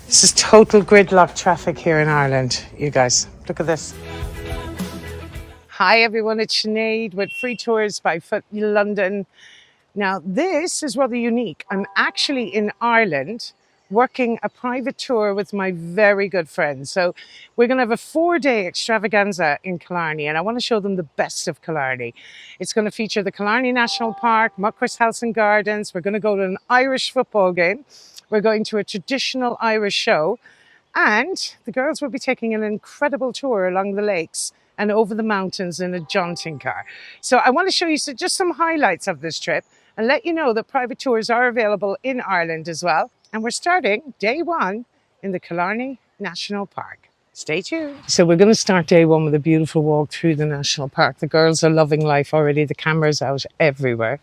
This is total gridlock traffic here in Ireland, you guys. Look at this. Hi everyone, it's Sinead with Free Tours by FTBFLondon. Now this is rather unique. I'm actually in Ireland working a private tour with my very good friends. So we're going to have a 4-day extravaganza in Killarney, and I want to show them the best of Killarney. It's going to feature the Killarney National Park, Mucross House and Gardens. We're going to go to an Irish football game. We're going to a traditional Irish show, and the girls will be taking an incredible tour along the lakes and over the mountains in a jaunting car. So I want to show you just some highlights of this trip and let you know that private tours are available in Ireland as well. And we're starting day 1 in the Killarney National Park. Stay tuned. So we're going to start day 1 with a beautiful walk through the national park. The girls are loving life already. The camera's out everywhere.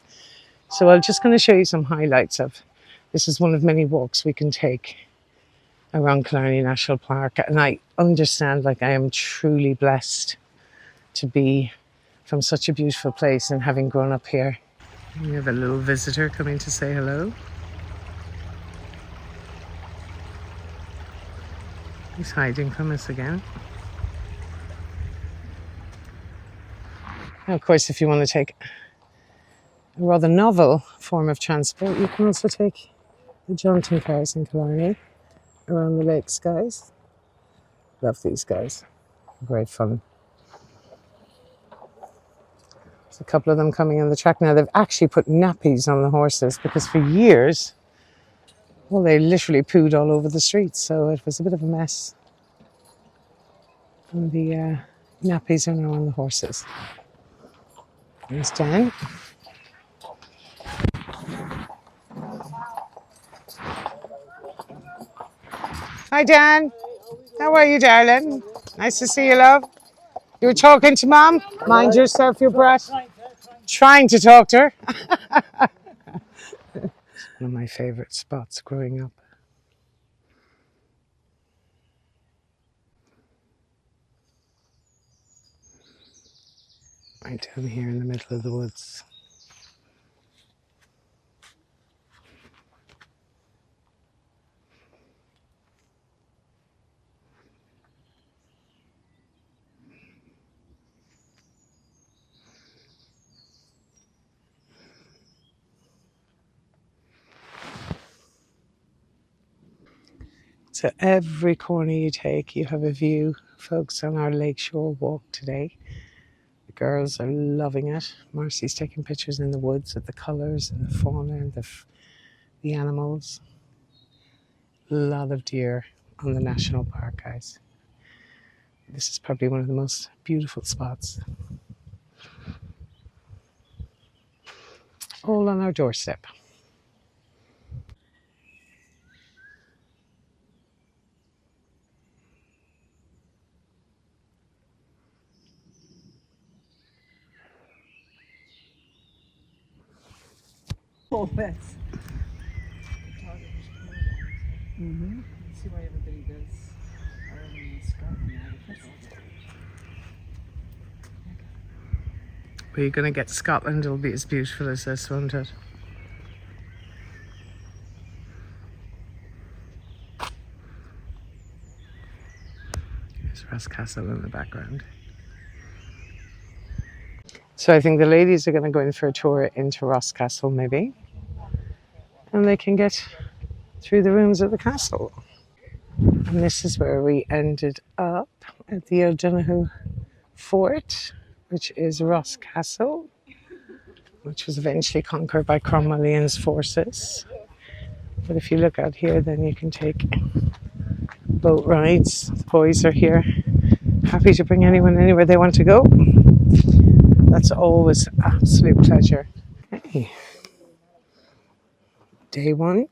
So I'm just going to show you some highlights of. This is one of many walks we can take around Killarney National Park. And I understand, like, I am truly blessed to be from such a beautiful place and having grown up here. We have a little visitor coming to say hello. He's hiding from us again. Now, of course, if you want to take a rather novel form of transport, you can also take the jaunting cars in Killarney around the lakes, guys. Love these guys. Great fun. There's a couple of them coming on the track now. They've actually put nappies on the horses because for years, well, they literally pooed all over the streets, so it was a bit of a mess. And the nappies are now on the horses. There's Dan. Hi, Dan. How are you, darling? Nice to see you, love. You were talking to Mom? Mind yourself, you brat. Trying to talk to her. One of my favourite spots growing up. Right down here in the middle of the woods. So every corner you take, you have a view, folks, on our lakeshore walk today. The girls are loving it. Marcy's taking pictures in the woods of the colours and the fauna and the animals. A lot of deer on the national park, guys. This is probably one of the most beautiful spots. All on our doorstep. Yes. Mm-hmm. See why everybody does Ireland and Scotland. Where you're going to get Scotland, it'll be as beautiful as this, won't it? There's Ross Castle in the background. So I think the ladies are going to go in for a tour into Ross Castle, maybe. And they can get through the rooms of the castle. And this is where we ended up at the O'Donoghue Fort, which is Ross Castle, which was eventually conquered by Cromwellian's forces. But if you look out here, then you can take boat rides. The boys are here, happy to bring anyone anywhere they want to go. That's always an absolute pleasure. Okay. Day 1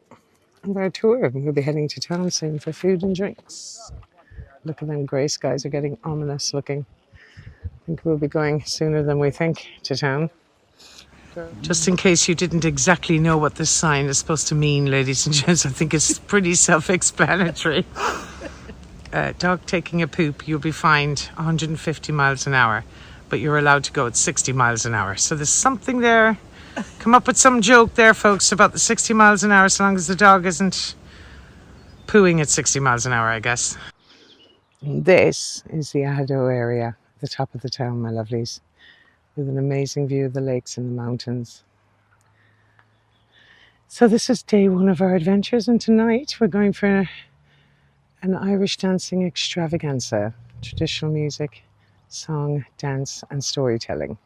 of our tour. We'll be heading to town soon for food and drinks. Look at them grey skies are getting ominous looking. I think we'll be going sooner than we think to town. Just in case you didn't exactly know what this sign is supposed to mean, ladies and gents, I think it's pretty self-explanatory. Dog taking a poop, you'll be fined 150 miles an hour, but you're allowed to go at 60 miles an hour. So there's something there. Come up with some joke there, folks, about the 60 miles an hour, as long as the dog isn't pooing at 60 miles an hour, I guess. And this is the Ado area, the top of the town, my lovelies, with an amazing view of the lakes and the mountains. So this is day one of our adventures, and tonight we're going for an Irish dancing extravaganza. Traditional music, song, dance and storytelling.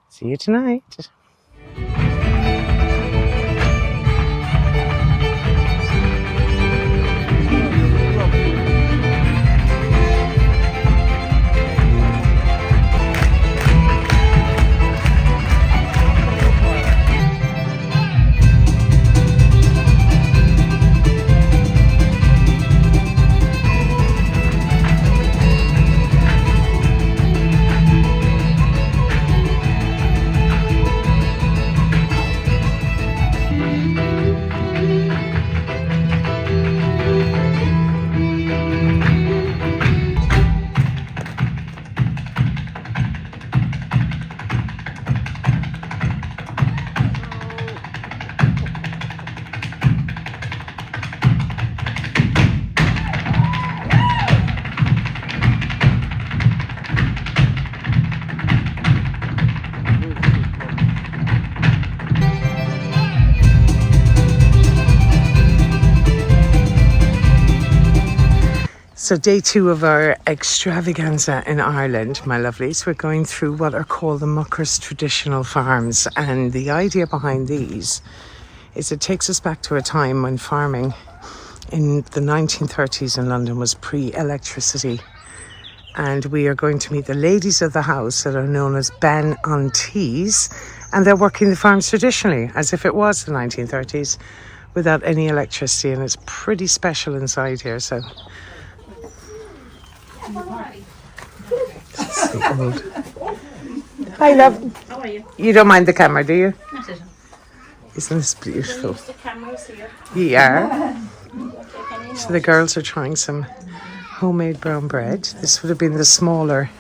See you tonight. So day two of our extravaganza in Ireland, my lovelies, we're going through what are called the Mucross traditional farms. And the idea behind these is it takes us back to a time when farming in the 1930s in London was pre-electricity. And we are going to meet the ladies of the house that are known as Ben Aunties. And they're working the farms traditionally, as if it was the 1930s, without any electricity. And it's pretty special inside here, so... Hi, love. How are you? You don't mind the camera, do you? Not at all. Isn't this beautiful? The cameras here. Yeah. So the girls are trying some homemade brown bread. This would have been the smaller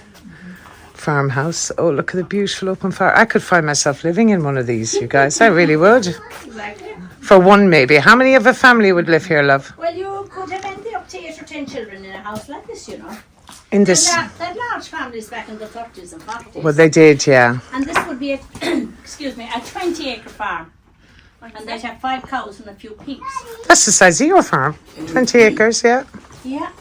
farmhouse. Oh, look at the beautiful open fire. I could find myself living in one of these, you guys. I really would. Exactly. For one, maybe. How many of a family would live here, love? Well, you could have ended up to 8 or 10 children in a house like this, you know. In this... That large families back in the 30s and 40s. Well, they did, yeah. And this would be a, excuse me, a 20-acre farm. And they'd have 5 cows and a few pigs. That's the size of your farm. 20 acres, yeah. Yeah.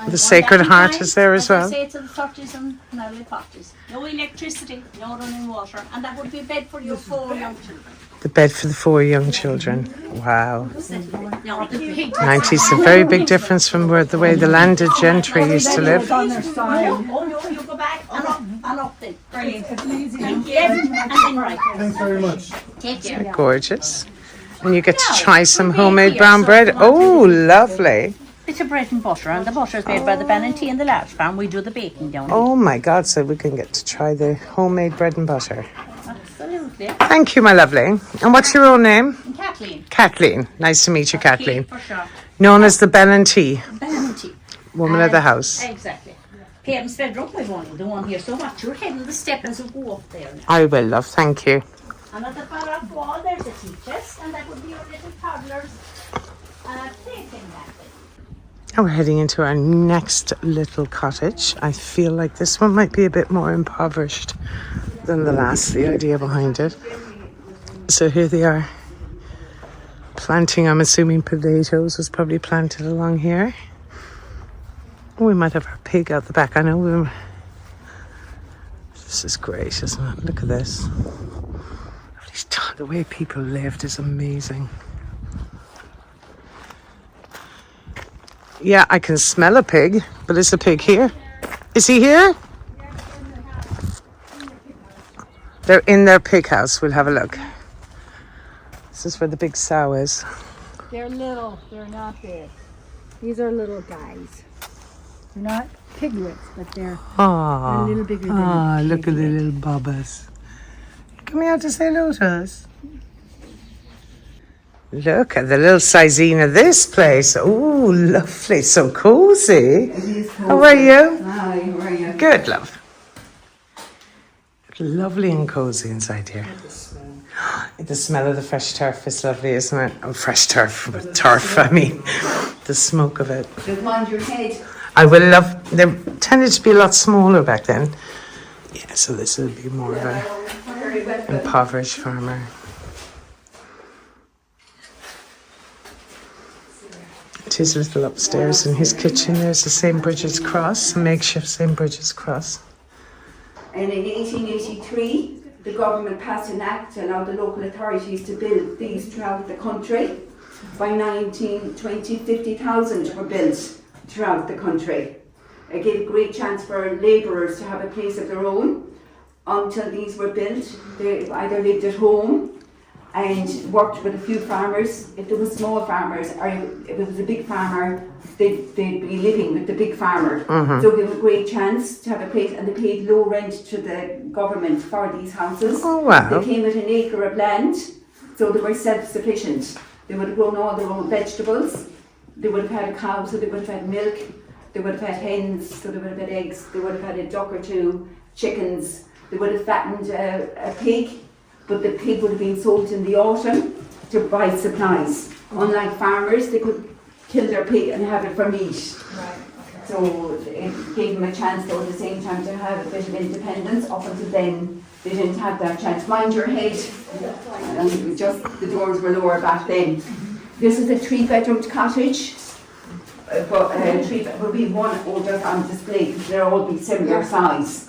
The Sacred Heart is there as well. I say to the 30s and early 40s. No electricity, no running water. And that would be a bed for your 4 young children. The bed for the 4 young children. Wow. No, the big 90s, a very big difference from where the way the landed gentry used to live. Oh no, you go back and up then. Brilliant. And then right. Thanks very much. Take care. Gorgeous. And you get to try some homemade brown bread. Oh, lovely. Bit of bread and butter, and the butter is made by the Banatee and the large farm. We do the baking down here. Oh my God, so we can get to try the homemade bread and butter. Absolutely. Thank you, my lovely. And what's your own name? And Kathleen. Kathleen. Nice to meet you, Kathleen. For sure. Known as the Banatee, Banatee. woman of the house. Exactly. Parents' bedroom, we've only the one here. So watch your head on the step as you go up there now. I will, love. Thank you. And at the far off wall, there's a tea chest, and that would be your little toddler's plaything back there. Now we're heading into our next little cottage. I feel like this one might be a bit more impoverished than the last, the idea behind it. So here they are planting, I'm assuming potatoes was probably planted along here. We might have our pig out the back. I know we... This is great, isn't it? Look at this. The way people lived is amazing. Yeah, I can smell a pig, but is a pig here? Is he here? They're in their pig house. We'll have a look. This is where the big sow is. They're little, they're not big. These are little guys. They're not piglets, but they're a little bigger than a look at the piglet. little bobbers. Come here to say hello to us. Look at the little sizine of this place. Oh, lovely. So cozy. How are you? Hi, how are you? Good, love. Lovely and cozy inside here. The smell of the fresh turf is lovely, isn't it? Oh, fresh turf, turf, I mean. The smoke of it. Just mind your head. I will love, they tended to be a lot smaller back then. Yeah, so this will be more of a impoverished farmer. It is a little upstairs in his kitchen. There's the St. Bridget's Cross, a makeshift St. Bridget's Cross. And in 1883, the government passed an act to allow the local authorities to build these throughout the country. By 1920, 50,000 were built throughout the country. It gave a great chance for labourers to have a place of their own. Until these were built, they either lived at home and worked with a few farmers. If there were small farmers, or if it was a big farmer, they'd be living with the big farmer. So it gave a great chance to have a place, and they paid low rent to the government for these houses. Oh, wow. They came with an acre of land, so they were self-sufficient. They would have grown all their own vegetables. They would have had a cow, so they would have had milk. They would have had hens, so they would have had eggs. They would have had a duck or two, chickens. They would have fattened a pig, but the pig would have been sold in the autumn to buy supplies. Unlike farmers, they could kill their pig and have it for meat. Right. So it gave them a chance, though, at the same time, to have a bit of independence. Up until then, they didn't have that chance. Mind your head. And just the doors were lower back then. This is a 3-bedroomed cottage. But three will be one just on display because they'll all be similar size.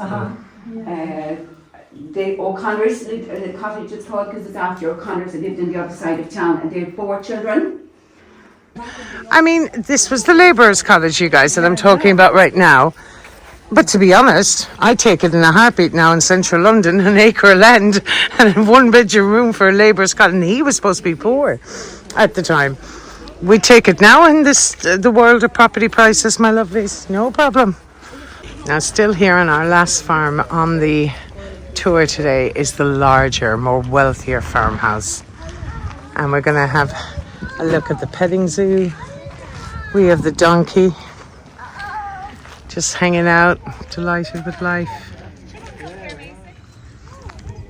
The O'Connors, the cottage is called because it's after O'Connors that lived on the other side of town, and they had 4 children. I mean, this was the labourers' cottage, you guys, that I'm talking about right now. But to be honest, I take it in a heartbeat now in central London, an acre of land and a 1-bedroom room for a labourer's cottage. And he was supposed to be poor at the time. We take it now in the world of property prices, my lovelies. No problem. Now, still here on our last farm on the tour today is the larger, more wealthier farmhouse. And we're going to have a look at the petting zoo. We have the donkey just hanging out, delighted with life.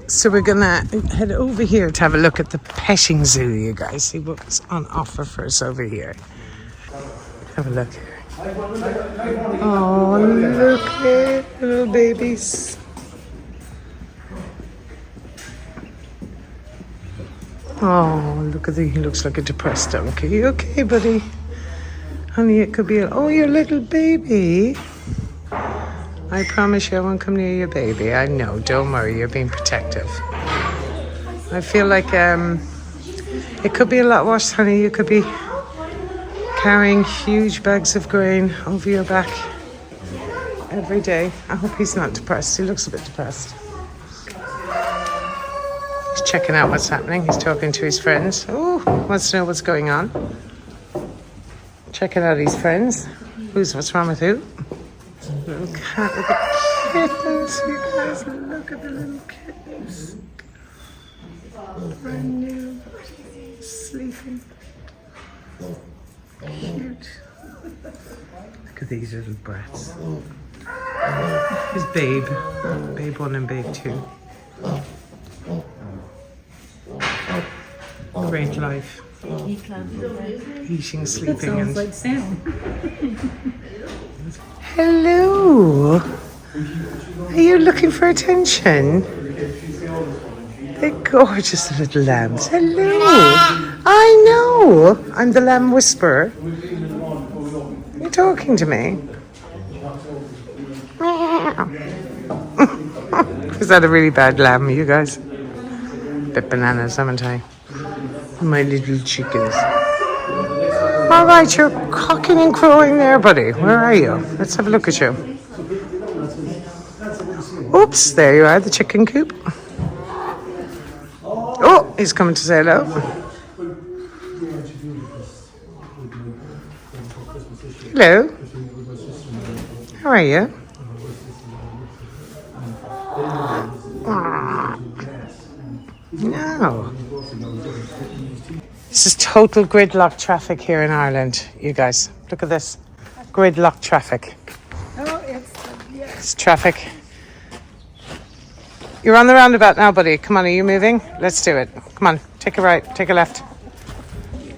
So we're gonna head over here to have a look at the petting zoo, you guys. See what's on offer for us over here. Have a look. Oh, look at little babies. Oh, look at he looks like a depressed donkey. You okay, buddy? Honey, it could be oh, your little baby. I promise you I won't come near your baby. I know, don't worry, you're being protective. I feel like it could be a lot worse, honey. You could be carrying huge bags of grain over your back every day. I hope he's not depressed. He looks a bit depressed. He's checking out what's happening. He's talking to his friends. Oh, wants to know what's going on. Checking out his friends. What's wrong with who? Little cat with the kittens, you guys. Look at the little kittens. Brand new. Sleeping. Cute. Look at these little brats. Here's Babe. Babe 1 and Babe 2. Great life. Eating, sleeping, and like Sam. hello. Are you looking for attention? They're gorgeous little lambs. Hello. I know. I'm the lamb whisperer. You're talking to me. Is that a really bad lamb, you guys? Bit bananas, haven't I? My little chickens. All right, you're cocking and crowing there, buddy. Where are you? Let's have a look at you. Oops, there you are, the chicken coop. Oh, he's coming to say hello. Hello. How are you? No. This is total gridlock traffic here in Ireland, you guys. Look at this. Gridlock traffic. Oh, It's traffic. You're on the roundabout now, buddy. Come on, are you moving? Let's do it. Come on, take a right, take a left.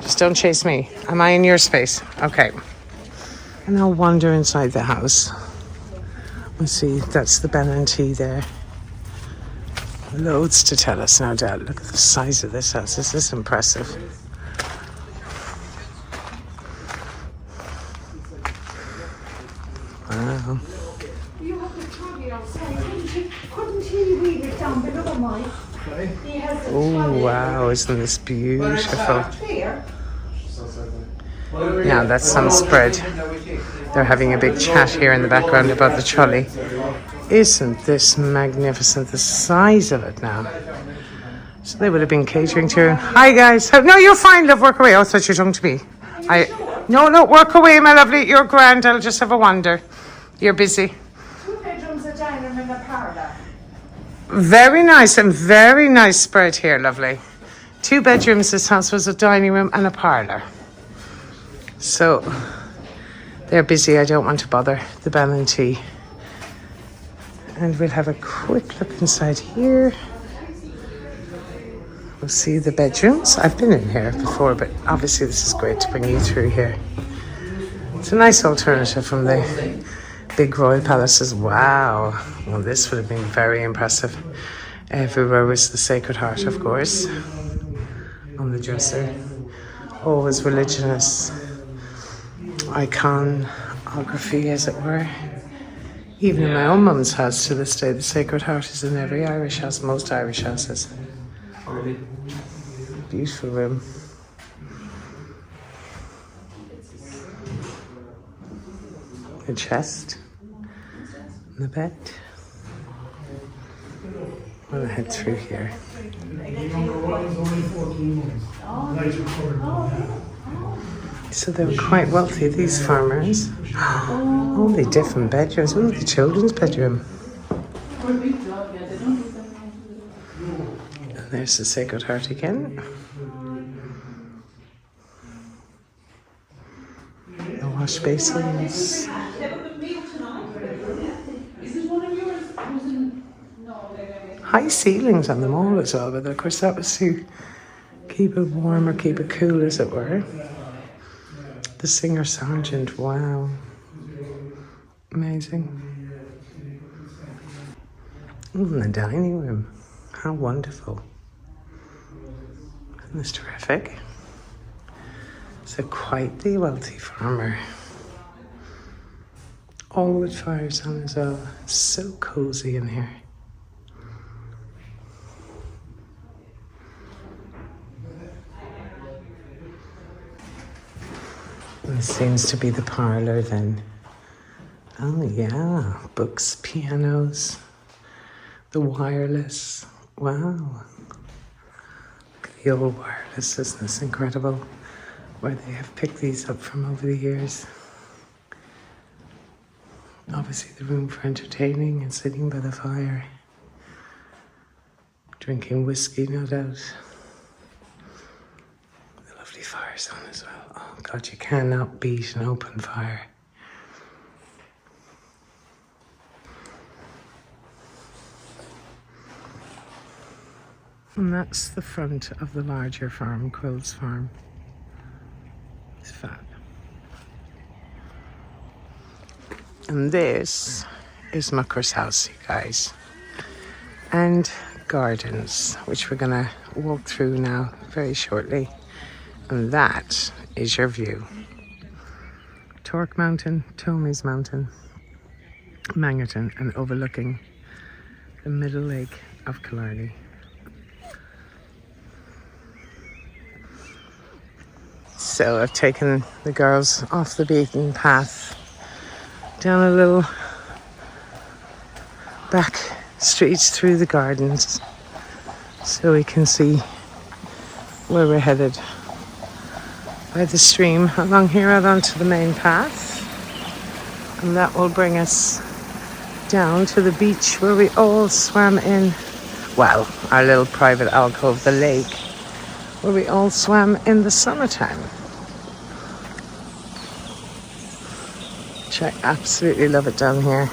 Just don't chase me. Am I in your space? Okay. And I'll wander inside the house. Let's see, that's the Ben and T there. Loads to tell us, no doubt. Look at the size of this house. This is impressive. Wow. You have the trolley outside. Couldn't he read it down below, Mike? He has the Oh, wow, isn't this beautiful? Yeah, that's some spread. They're having a big chat here in the background about the trolley. Isn't this magnificent? The size of it now. So they would have been catering to. Hi, guys. No, you're fine, love. Work away. Oh, I thought you were talking to me. No, work away, my lovely. You're grand. I'll just have a wander. You're busy. 2 bedrooms, a dining room, and a parlour. Very nice and very nice spread here, lovely. 2 bedrooms. This house was a dining room and a parlour. So they're busy. I don't want to bother the Ben and T. And we'll have a quick look inside here. We'll see the bedrooms. I've been in here before, but obviously this is great to bring you through here. It's a nice alternative from the big royal palaces. Wow. Well, this would have been very impressive. Everywhere was the Sacred Heart, of course, on the dresser. Always religious iconography, as it were. Even in my own mum's house to this day, the Sacred Heart is in every Irish house, most Irish houses. Beautiful room. The chest. And the bed. I'll head through here. So they were quite wealthy, these farmers. All the different bedrooms. Oh, the children's bedroom. And there's the Sacred Heart again. The wash basins. High ceilings on them all as well, but of course that was to keep it warm or keep it cool, as it were. The singer sergeant, wow. Amazing. Ooh, and the dining room. How wonderful. Isn't this terrific? So quite the wealthy farmer. All wood fires on as well. So cozy in here. This seems to be the parlour then. Oh yeah, books, pianos, the wireless. Wow. Look at the old wireless, isn't this incredible? Where they have picked these up from over the years. Obviously the room for entertaining and sitting by the fire. Drinking whiskey, no doubt. The lovely fires on as well. Oh God, you cannot beat an open fire. And that's the front of the larger farm, Quill's farm. It's fab. And this is Mucross House, you guys. And gardens, which we're gonna walk through now very shortly. And that is your view. Torque Mountain, Tomy's Mountain, Mangerton, and overlooking the middle lake of Killarney. So I've taken the girls off the beaten path, down a little back streets through the gardens, so we can see where we're headed. By the stream along here out onto the main path, and that will bring us down to the beach where we all swam in, well, our little private alcove, the lake, where we all swam in the summertime. Which I absolutely love it down here.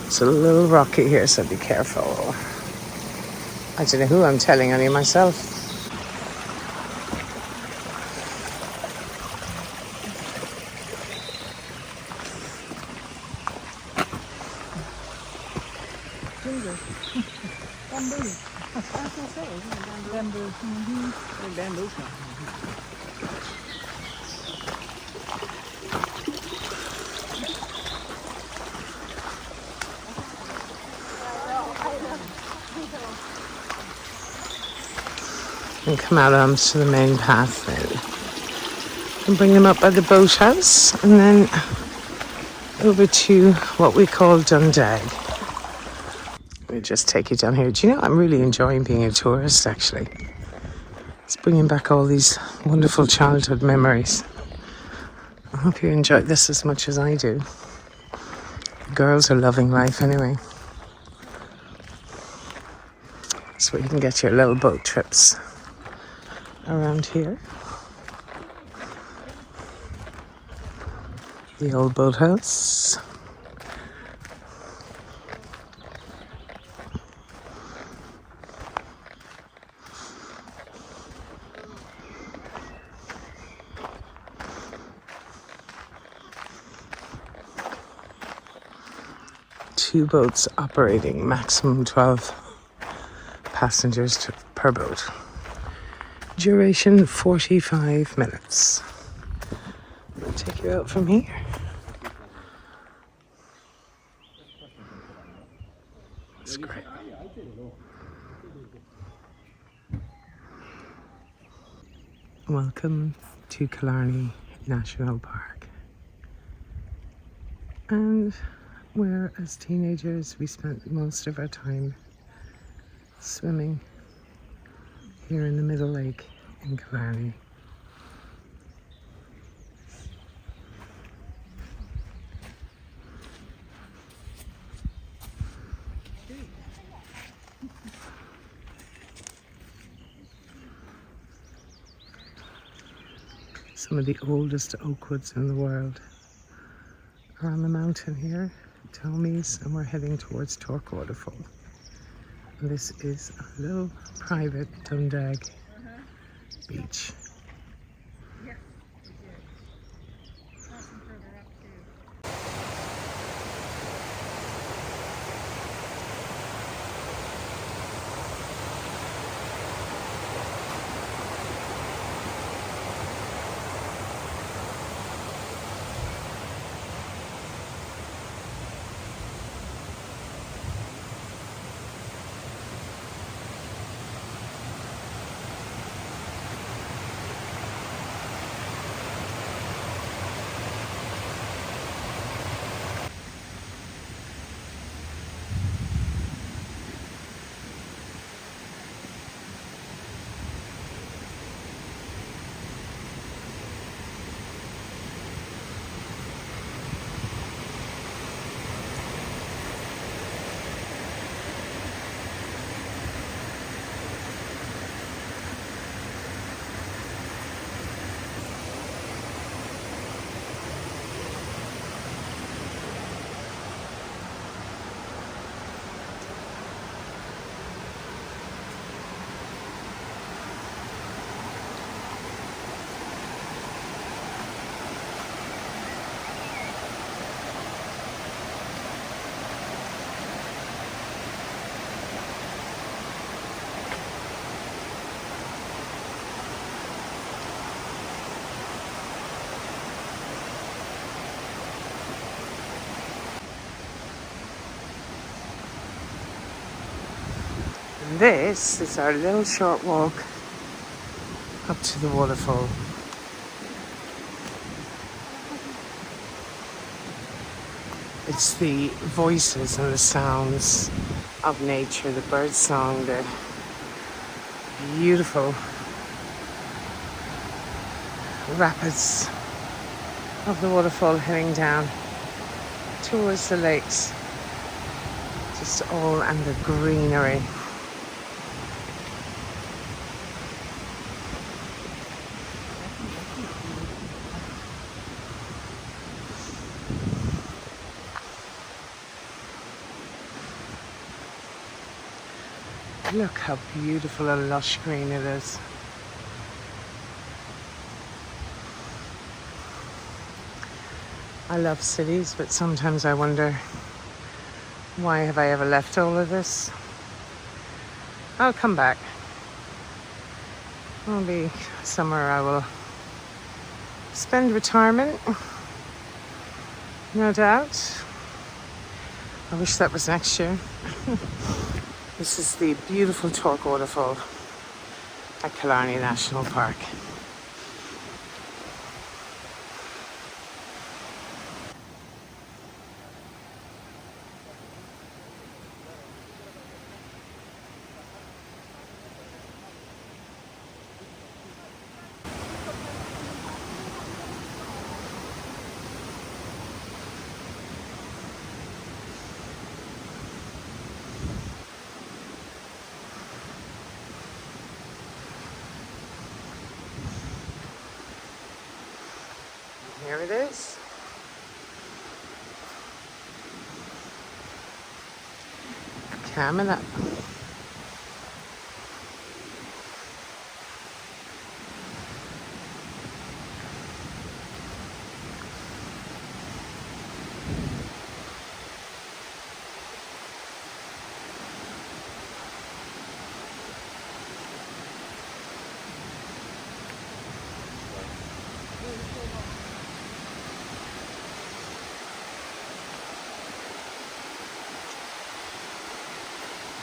It's a little rocky here, so be careful. I don't know who I'm telling, only myself. Ginger. Bamboo. That's what I say, isn't it? Bamboo. Bamboo. Bamboo. And come out onto the main path then. And bring them up by the boathouse and then over to what we call Dundag. We'll just take you down here. Do you know, I'm really enjoying being a tourist actually. It's bringing back all these wonderful childhood memories. I hope you enjoy this as much as I do. The girls are loving life anyway. So you can get your little boat trips around here. The old boathouse. Two boats operating, maximum 12 passengers per boat. Duration 45 minutes. I'll take you out from here. That's great. Welcome to Killarney National Park. And where as teenagers we spent most of our time swimming here in the Middle Lake in Killarney. Some of the oldest oak woods in the world are on the mountain here, Tomies, and we're heading towards Torque Waterfall. And this is a little private Dundag beach. This is our little short walk up to the waterfall. It's the voices and the sounds of nature, the bird song, the beautiful rapids of the waterfall heading down towards the lakes. Just all and the greenery. Look how beautiful and lush green it is. I love cities, but sometimes I wonder, why have I ever left all of this? I'll come back. It'll be somewhere I will spend retirement, no doubt. I wish that was next year. This is the beautiful Torque waterfall at Killarney National Park. Here it is. Coming up.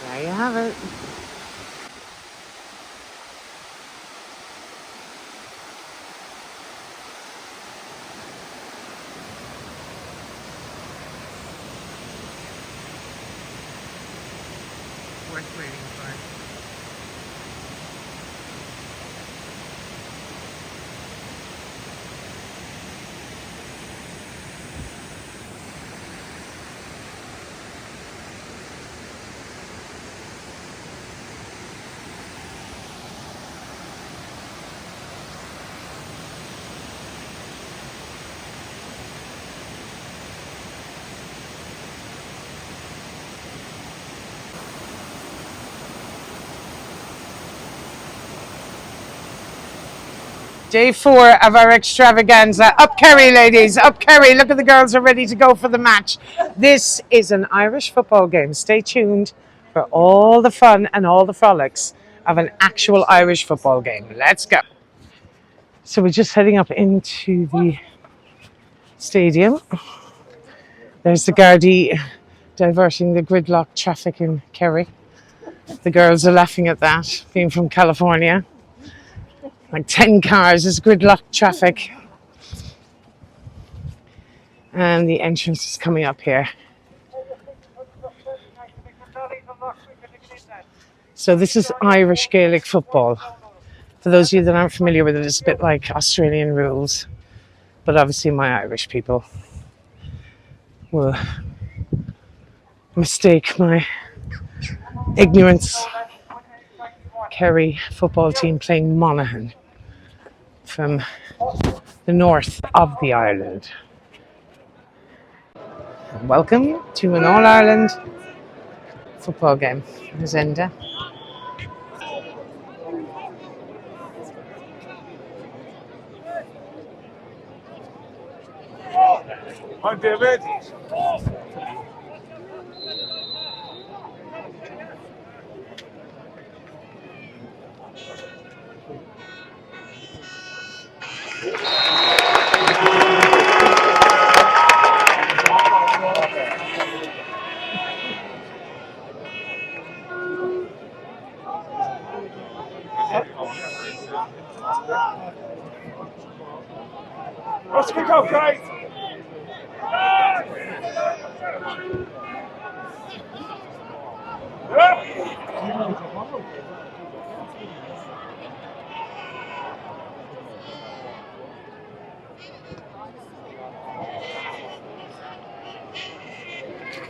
There you have it. Worth waiting for. Day 4 of our extravaganza. Up Kerry, ladies, up Kerry. Look at the girls are ready to go for the match. This is an Irish football game. Stay tuned for all the fun and all the frolics of an actual Irish football game. Let's go. So we're just heading up into the stadium. There's the Gardaí diverting the gridlock traffic in Kerry. The girls are laughing at that, being from California. Like 10 cars, there's gridlock traffic. And the entrance is coming up here. So this is Irish Gaelic football. For those of you that aren't familiar with it, it's a bit like Australian rules. But obviously my Irish people will mistake my ignorance. Kerry football team playing Monaghan from the north of the island. Welcome to an All-Ireland football game. There's Enda. Hi, David. Let's kick off, guys.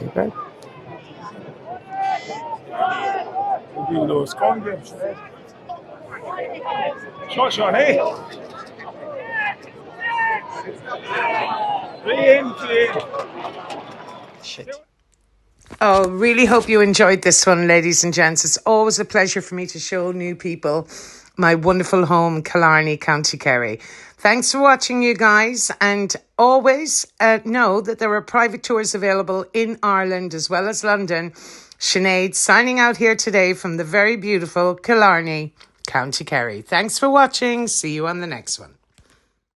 Okay. We'll do those congress. Shot, hey? Three in. Shit. Oh, really hope you enjoyed this one, ladies and gents. It's always a pleasure for me to show new people my wonderful home, Killarney, County Kerry. Thanks for watching, you guys. And always know that there are private tours available in Ireland as well as London. Sinead signing out here today from the very beautiful Killarney, County Kerry. Thanks for watching. See you on the next one.